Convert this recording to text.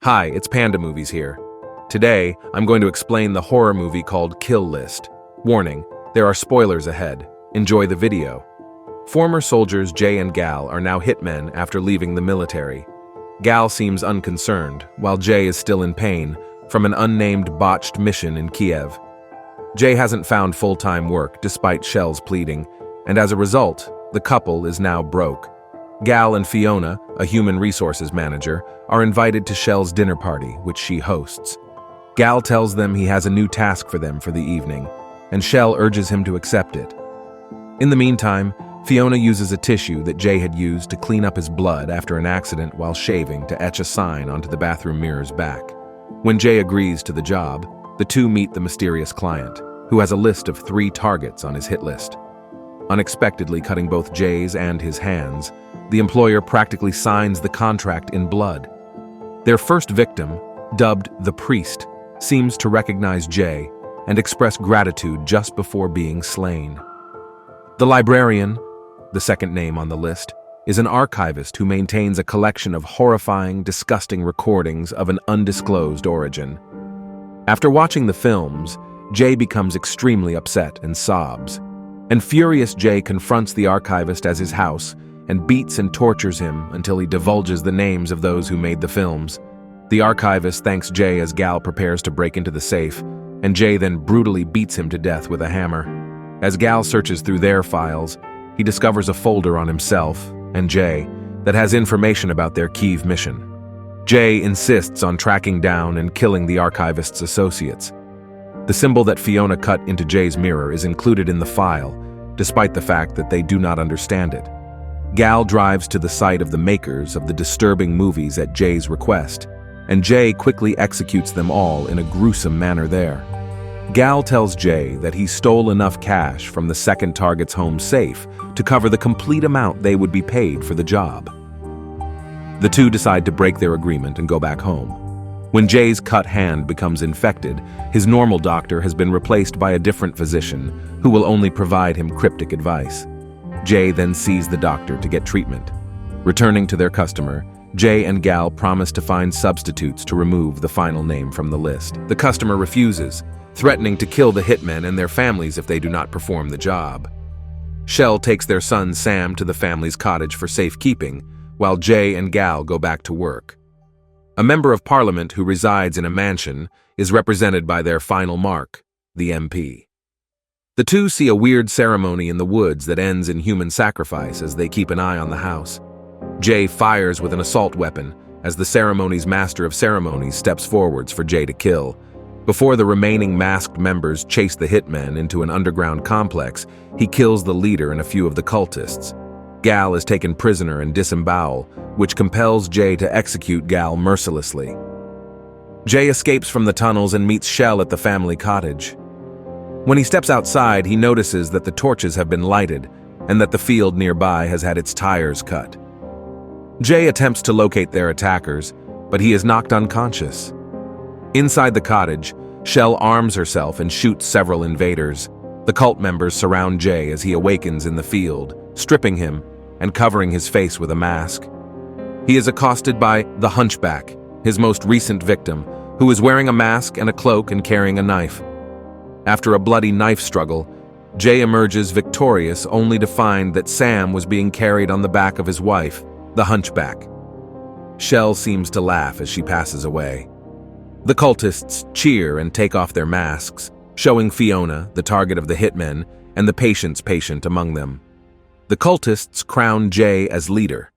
Hi, it's Panda Movies here. Today, I'm going to explain the horror movie called Kill List. Warning, there are spoilers ahead. Enjoy the video. Former soldiers Jay and Gal are now hitmen after leaving the military. Gal seems unconcerned, while Jay is still in pain from an unnamed botched mission in Kiev. Jay hasn't found full-time work despite Shel's pleading, and as a result, the couple is now broke. Gal and Fiona, a human resources manager, are invited to Shel's dinner party, which she hosts. Gal tells them he has a new task for them for the evening, and Shel urges him to accept it. In the meantime, Fiona uses a tissue that Jay had used to clean up his blood after an accident while shaving to etch a sign onto the bathroom mirror's back. When Jay agrees to the job, the two meet the mysterious client, who has a list of 3 targets on his hit list. Unexpectedly cutting both Jay's and his hands, the employer practically signs the contract in blood. Their first victim, dubbed the Priest, seems to recognize Jay and express gratitude just before being slain. The Librarian, the second name on the list, is an archivist who maintains a collection of horrifying, disgusting recordings of an undisclosed origin. After watching the films, Jay becomes extremely upset and sobs. And furious Jay confronts the archivist at his house and beats and tortures him until he divulges the names of those who made the films. The archivist thanks Jay as Gal prepares to break into the safe, and Jay then brutally beats him to death with a hammer. As Gal searches through their files, he discovers a folder on himself and Jay that has information about their Kiev mission. Jay insists on tracking down and killing the archivist's associates. The symbol that Fiona cut into Jay's mirror is included in the file, despite the fact that they do not understand it. Gal drives to the site of the makers of the disturbing movies at Jay's request, and Jay quickly executes them all in a gruesome manner there. Gal tells Jay that he stole enough cash from the second target's home safe to cover the complete amount they would be paid for the job. The two decide to break their agreement and go back home. When Jay's cut hand becomes infected, his normal doctor has been replaced by a different physician who will only provide him cryptic advice. Jay then sees the doctor to get treatment. Returning to their customer, Jay and Gal promise to find substitutes to remove the final name from the list. The customer refuses, threatening to kill the hitmen and their families if they do not perform the job. Shel takes their son Sam to the family's cottage for safekeeping, while Jay and Gal go back to work. A member of parliament who resides in a mansion is represented by their final mark, the MP. The two see a weird ceremony in the woods that ends in human sacrifice as they keep an eye on the house. Jay fires with an assault weapon as the ceremony's master of ceremonies steps forwards for Jay to kill. Before the remaining masked members chase the hitmen into an underground complex, he kills the leader and a few of the cultists. Gal is taken prisoner and disembowel, which compels Jay to execute Gal mercilessly. Jay escapes from the tunnels and meets Shel at the family cottage. When he steps outside, he notices that the torches have been lighted and that the field nearby has had its tires cut. Jay attempts to locate their attackers, but he is knocked unconscious. Inside the cottage, Shel arms herself and shoots several invaders. The cult members surround Jay as he awakens in the field, stripping him and covering his face with a mask. He is accosted by the Hunchback, his most recent victim, who is wearing a mask and a cloak and carrying a knife. After a bloody knife struggle, Jay emerges victorious only to find that Sam was being carried on the back of his wife, the Hunchback. Shel seems to laugh as she passes away. The cultists cheer and take off their masks, showing Fiona, the target of the hitmen, and the patient's patient among them. The cultists crown Jay as leader,